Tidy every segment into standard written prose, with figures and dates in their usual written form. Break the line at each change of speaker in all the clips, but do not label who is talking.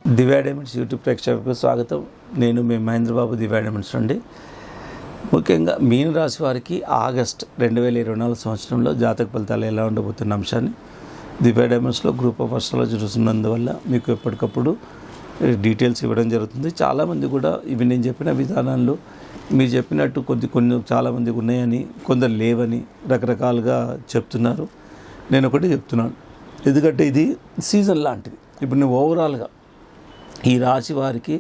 దివ్య diamonds YouTube ప్రేక్షకులకు స్వాగతం. నేను మీ మహేంద్రబాబు, దివ్య డైమండ్స్ నుండి. ముఖ్యంగా మీన రాశి వారికి ఆగస్ట్ 2024 సంవత్సరంలో జాతక ఫలితాలు ఎలా ఉండబోతున్న అంశాన్ని దివ్య డైమండ్స్లో గ్రూప్ ఆఫ్ అస్ట్రాలజీ చూస్తున్నందువల్ల మీకు ఎప్పటికప్పుడు డీటెయిల్స్ ఇవ్వడం జరుగుతుంది. చాలామంది కూడా ఇవి నేను చెప్పిన విధానాల్లో మీరు చెప్పినట్టు కొన్ని చాలామంది ఉన్నాయని, కొందరు లేవని రకరకాలుగా చెప్తున్నారు. నేను ఒకటి చెప్తున్నాను, ఎందుకంటే ఇది సీజన్ లాంటిది. ఇప్పుడు నేను ఓవరాల్గా ఈ రాశి వారికి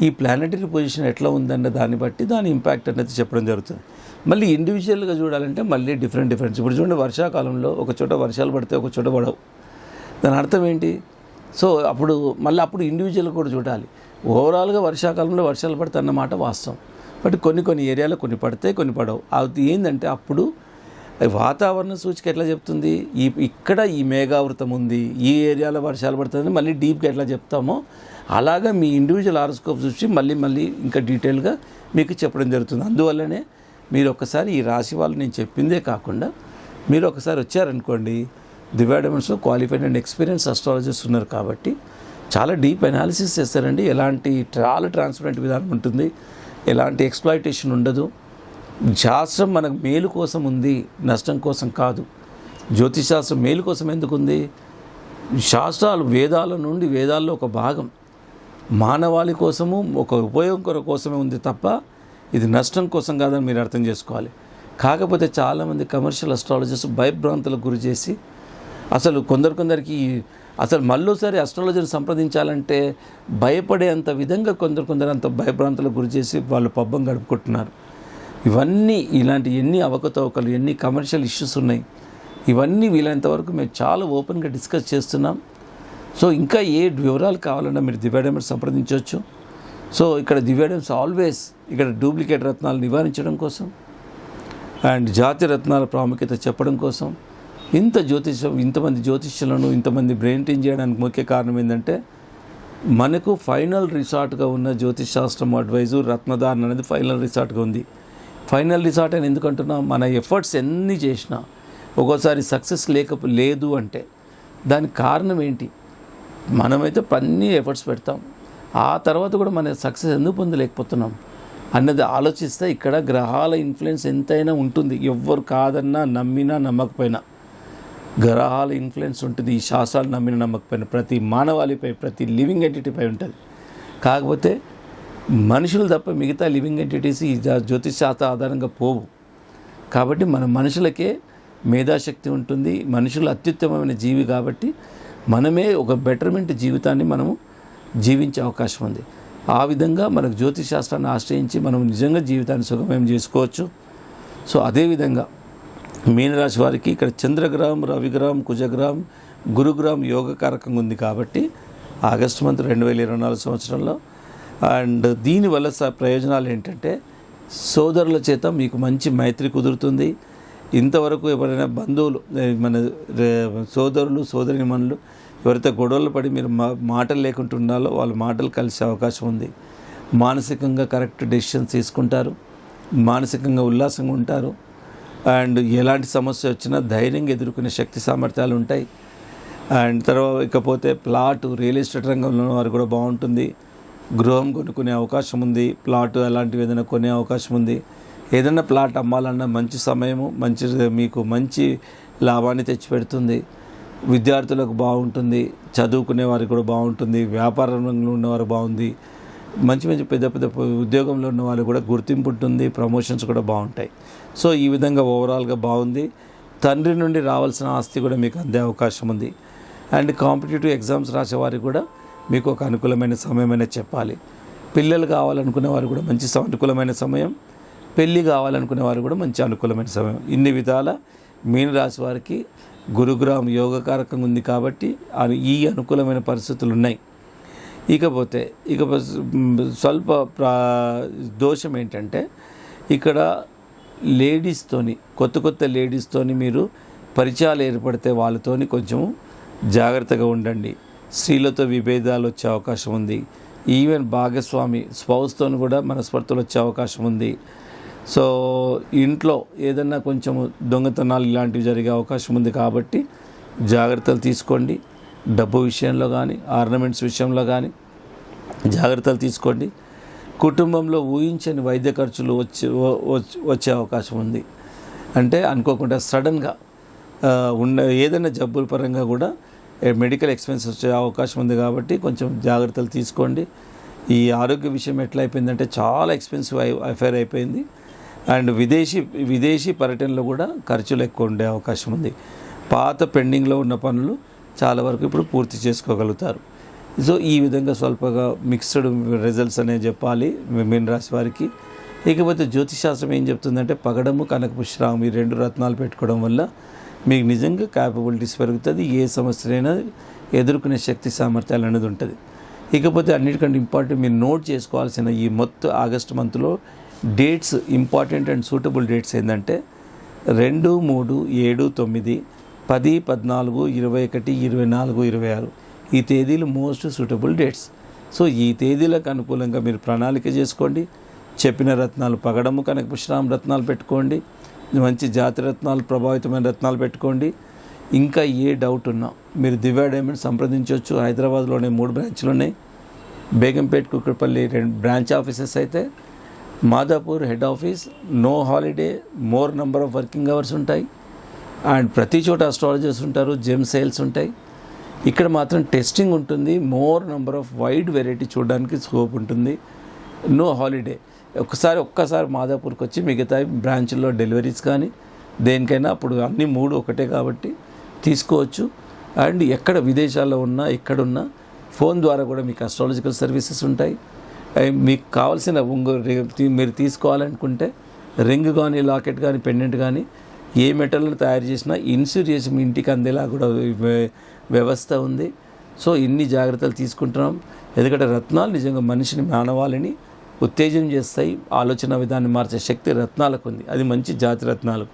ఈ ప్లానెటరీ పొజిషన్ ఎట్లా ఉందన్న దాన్ని బట్టి దాని ఇంపాక్ట్ అనేది చెప్పడం జరుగుతుంది. మళ్ళీ ఇండివిజువల్గా చూడాలంటే మళ్ళీ డిఫరెంట్. ఇప్పుడు చూడండి, వర్షాకాలంలో ఒక చోట వర్షాలు పడితే ఒక చోట పడవు. దాని అర్థం ఏంటి? సో అప్పుడు ఇండివిజువల్ కూడా చూడాలి. ఓవరాల్గా వర్షాకాలంలో వర్షాలు పడతాయి అన్నమాట వాస్తవం. బట్ కొన్ని ఏరియాలో కొన్ని పడితే కొన్ని పడవు. అది ఏంటంటే అప్పుడు వాతావరణ సూచిక ఎట్లా చెప్తుంది, ఇక్కడ ఈ మేఘావృతం ఉంది, ఈ ఏరియాలో వర్షాలు పడుతుంది, మళ్ళీ డీప్గా ఎట్లా చెప్తామో అలాగా మీ ఇండివిజువల్ హారోస్కోప్ చూసి మళ్ళీ ఇంకా డీటెయిల్గా మీకు చెప్పడం జరుగుతుంది. అందువల్లనే మీరు ఒకసారి ఈ రాశి వాళ్ళు నేను చెప్పిందే కాకుండా మీరు ఒకసారి వచ్చారనుకోండి, దివ్య డైమండ్స్లో క్వాలిఫైడ్ అండ్ ఎక్స్పీరియన్స్ అస్ట్రాలజిస్ట్ ఉన్నారు కాబట్టి చాలా డీప్ అనాలిసిస్ చేస్తారండి. చాలా ట్రాన్స్పరెంట్ విధానం ఉంటుంది, ఎలాంటి ఎక్స్‌ప్లాయిటేషన్ ఉండదు. శాస్త్రం మనకు మేలు కోసం ఉంది, నష్టం కోసం కాదు. జ్యోతిషాస్త్రం మేలు కోసం ఎందుకు ఉంది? శాస్త్రాలు వేదాల్లో ఒక భాగం మానవాళి కోసము, ఒక ఉపయోగం కోసమే ఉంది తప్ప ఇది నష్టం కోసం కాదని మీరు అర్థం చేసుకోవాలి. కాకపోతే చాలామంది కమర్షియల్ అస్ట్రాలజర్స్ భయభ్రాంతులకు గురి చేసి అసలు కొందరికి అసలు మళ్ళీసారి అస్ట్రాలజీని సంప్రదించాలంటే భయపడేంత విధంగా కొందరు అంత భయభ్రాంతులకు గురి చేసి వాళ్ళు పబ్బం గడుపుకుంటున్నారు. ఇలాంటి ఎన్ని అవకతవకలు, ఎన్ని కమర్షియల్ ఇష్యూస్ ఉన్నాయి, ఇవన్నీ వీలైనంత వరకు మేము చాలా ఓపెన్గా డిస్కస్ చేస్తున్నాం. సో ఇంకా ఏ వివరాలు కావాలన్నా మీరు దివ్య డైమండ్స్ సంప్రదించవచ్చు. సో ఇక్కడ దివ్య డైమండ్స్ ఆల్వేస్ ఇక్కడ డూప్లికేట్ రత్నాలు నివారించడం కోసం అండ్ జాతి రత్నాల ప్రాముఖ్యత చెప్పడం కోసం ఇంతమంది జ్యోతిష్యులను ఇంతమంది బ్రెయిన్ టీన్ చేయడానికి ముఖ్య కారణం ఏంటంటే మనకు ఫైనల్ రిసార్ట్గా ఉన్న జ్యోతిష్ శాస్త్రం అడ్వైజు రత్నధారణ అనేది ఫైనల్ రిసార్ట్గా ఉంది. ఫైనల్ రిసార్ట్ అని ఎందుకంటున్నాం? మన ఎఫర్ట్స్ ఎన్ని చేసినా ఒక్కోసారి సక్సెస్ లేదు అంటే దానికి కారణం ఏంటి? మనమైతే అన్ని ఎఫర్ట్స్ పెడతాం, ఆ తర్వాత కూడా మన సక్సెస్ ఎందుకు పొందలేకపోతున్నాం అన్నది ఆలోచిస్తే ఇక్కడ గ్రహాల ఇన్ఫ్లుయెన్స్ ఎంతైనా ఉంటుంది. ఎవ్వరు కాదన్నా, నమ్మినా నమ్మకపోయినా గ్రహాల ఇన్ఫ్లుయెన్స్ ఉంటుంది. ఈ శాస్త్రాలు నమ్మిన నమ్మకపోయినా ప్రతి మానవాళిపై, ప్రతి లివింగ్ ఎంటిటీపై ఉంటుంది. కాకపోతే మనుషులు తప్ప మిగతా లివింగ్ ఎంటిటీస్ ఈ జ్యోతిష్ శాస్త్ర ఆధారంగా పోవు. కాబట్టి మన మనుషులకే మేధాశక్తి ఉంటుంది. మనుషులు అత్యుత్తమమైన జీవి కాబట్టి మనమే ఒక బెటర్మెంట్ జీవితాన్ని మనము జీవించే అవకాశం ఉంది. ఆ విధంగా మనకు జ్యోతిష్ శాస్త్రాన్ని ఆశ్రయించి మనం నిజంగా జీవితాన్ని సుగమయం చేసుకోవచ్చు. సో అదేవిధంగా మీనరాశి వారికి ఇక్కడ చంద్రగ్రహం, రవిగ్రహం, కుజగ్రహం, గురుగ్రహం యోగకారకంగా ఉంది కాబట్టి ఆగస్టు మంత్ 2024 సంవత్సరంలో అండ్ దీనివల్ల ప్రయోజనాలు ఏంటంటే సోదరుల చేత మీకు మంచి మైత్రి కుదురుతుంది. ఇంతవరకు ఎవరైనా బంధువులు, మన సోదరులు సోదరిమణులు ఎవరైతే గొడవలు పడి మీరు మాటలు లేకుండా ఉండాలో వాళ్ళ మాటలు కలిసే అవకాశం ఉంది. మానసికంగా కరెక్ట్ డెసిషన్స్ తీసుకుంటారు, మానసికంగా ఉల్లాసంగా ఉంటారు అండ్ ఎలాంటి సమస్య వచ్చినా ధైర్యంగా ఎదుర్కొనే శక్తి సామర్థ్యాలు ఉంటాయి. అండ్ తర్వాత ఇకపోతే రియల్ ఎస్టేట్ రంగంలో ఉన్న వారు కూడా బాగుంటుంది. గృహం కొనుక్కునే అవకాశం ఉంది, ప్లాట్ అలాంటివి ఏదైనా కొనే అవకాశం ఉంది. ఏదైనా ప్లాట్ అమ్మాలన్నా మంచి సమయము, మీకు మంచి లాభాన్ని తెచ్చిపెడుతుంది. విద్యార్థులకు బాగుంటుంది, చదువుకునే వారికి కూడా బాగుంటుంది, వ్యాపార రంగంలో ఉన్నవారు బాగుంది, మంచి పెద్ద ఉద్యోగంలో ఉన్న వాళ్ళు కూడా గుర్తింపు ఉంటుంది, ప్రమోషన్స్ కూడా బాగుంటాయి. సో ఈ విధంగా ఓవరాల్గా బాగుంది. తండ్రి నుండి రావాల్సిన ఆస్తి కూడా మీకు అందే అవకాశం ఉంది. అండ్ కాంపిటేటివ్ ఎగ్జామ్స్ రాసేవారికి కూడా మీకు ఒక అనుకూలమైన సమయమైనా చెప్పాలి. పిల్లలు కావాలనుకునే వారు కూడా మంచి అనుకూలమైన సమయం, పెళ్ళి కావాలనుకునే వారు కూడా మంచి అనుకూలమైన సమయం. ఇన్ని విధాల మీనరాశి వారికి గురుగ్రహం యోగకారకంగా ఉంది కాబట్టి ఈ అనుకూలమైన పరిస్థితులు ఉన్నాయి. ఇకపోతే స్వల్ప దోషం ఏంటంటే ఇక్కడ కొత్త లేడీస్తోని మీరు పరిచయాలు ఏర్పడితే వాళ్ళతోని కొంచెం జాగ్రత్తగా ఉండండి. స్త్రీలతో విభేదాలు వచ్చే అవకాశం ఉంది. ఈవెన్ భాగస్వామి స్పౌస్తో కూడా మనస్పర్ధలు వచ్చే అవకాశం ఉంది. సో ఇంట్లో ఏదన్నా కొంచెం దొంగతనాలు ఇలాంటివి జరిగే అవకాశం ఉంది కాబట్టి జాగ్రత్తలు తీసుకోండి. డబ్బు విషయంలో కానీ, ఆర్నమెంట్స్ విషయంలో కానీ జాగ్రత్తలు తీసుకోండి. కుటుంబంలో ఊహించని వైద్య ఖర్చులు వచ్చే అవకాశం ఉంది. అంటే అనుకోకుండా సడన్గా ఏదైనా జబ్బుల పరంగా కూడా మెడికల్ ఎక్స్పెన్సెస్ వచ్చే అవకాశం ఉంది. కాబట్టి కొంచెం జాగ్రత్తలు తీసుకోండి. ఈ ఆరోగ్య విషయం ఎట్లా అయిపోయిందంటే చాలా ఎక్స్పెన్సివ్ అఫైర్ అయిపోయింది. అండ్ విదేశీ పర్యటనలో కూడా ఖర్చులు ఎక్కువ ఉండే అవకాశం ఉంది. పాత పెండింగ్లో ఉన్న పనులు చాలా వరకు ఇప్పుడు పూర్తి చేసుకోగలుగుతారు. సో ఈ విధంగా స్వల్పగా మిక్స్డ్ రిజల్ట్స్ అనేవి చెప్పాలి మీన రాశి వారికి. ఇకపోతే జ్యోతిషాస్త్రం ఏం చెప్తుందంటే పగడము కనకపుష్పరాగం ఈ 2 రత్నాలు పెట్టుకోవడం వల్ల మీకు నిజంగా క్యాపబిలిటీస్ పెరుగుతుంది. ఏ సమస్యలైనా ఎదుర్కొనే శక్తి సామర్థ్యాలు అనేది ఉంటుంది. ఇకపోతే అన్నిటికంటే ఇంపార్టెంట్ మీరు నోట్ చేసుకోవాల్సిన ఈ మొత్తం ఆగస్ట్ మంత్లో dates important and suitable dates ఏంటంటే 2, 3, 7, 9, 10, 14, 21, 24, 26 ఈ తేదీలు మోస్ట్ సూటబుల్ డేట్స్. సో ఈ తేదీలకు అనుకూలంగా మీరు ప్రణాళిక చేసుకోండి. చెప్పిన రత్నాలు పగడము కనకపుష్పరాగం రత్నాలు పెట్టుకోండి. మంచి జాతి రత్నాలు ప్రభావితమైన రత్నాలు పెట్టుకోండి. ఇంకా ఏ డౌట్ ఉన్నా మీరు దివ్య డైమండ్ సంప్రదించవచ్చు. హైదరాబాద్లోనే 3 బ్రాంచ్లు ఉన్నాయి. బేగంపేట్, కుక్కడపల్లి 2 బ్రాంచ్ ఆఫీసెస్ అయితే, Madhapur head office no holiday, more number of working hours ఉంటాయి. అండ్ ప్రతి చోట అస్ట్రాలజర్స్ ఉంటారు, జెమ్ సేల్స్ ఉంటాయి. ఇక్కడ మాత్రం టెస్టింగ్ ఉంటుంది. More number of wide variety చూడడానికి స్కోప్ ఉంటుంది. No holiday. ఒక్కసారి మాదాపూర్కి వచ్చి మిగతా బ్రాంచ్ల్లో డెలివరీస్ కానీ దేనికైనా అప్పుడు అన్ని 3 ఒకటే కాబట్టి తీసుకోవచ్చు. అండ్ ఎక్కడ విదేశాల్లో ఉన్నా ఎక్కడున్నా ఫోన్ ద్వారా కూడా మీకు అస్ట్రాలజికల్ సర్వీసెస్ ఉంటాయి. మీకు కావాల్సిన మీరు తీసుకోవాలనుకుంటే రింగ్ కానీ లాకెట్ కానీ పెండెంట్ కానీ ఏ మెటల్ని తయారు చేసినా ఇన్సూర్ చేసి మీ ఇంటికి అందేలా కూడా వ్యవస్థ ఉంది. సో ఇన్ని జాగ్రత్తలు తీసుకుంటున్నాం. ఎందుకంటే రత్నాలు నిజంగా మనిషిని మానవాళిని ఉత్తేజం చేస్తాయి. ఆలోచన విధాన్ని మార్చే శక్తి రత్నాలకు ఉంది. అది మంచి జాతి రత్నాలు.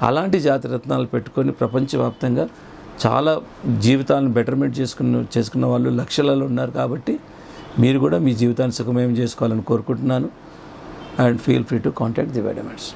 అలాంటి జాతి రత్నాలు పెట్టుకొని ప్రపంచవ్యాప్తంగా చాలా జీవితాలను బెటర్మెంట్ చేసుకున్న వాళ్ళు లక్షలలో ఉన్నారు. కాబట్టి మీరు కూడా మీ జీవితాన్ని సుఖమయం చేసుకోవాలని కోరుకుంటున్నాను. And feel free to contact Divya diamonds.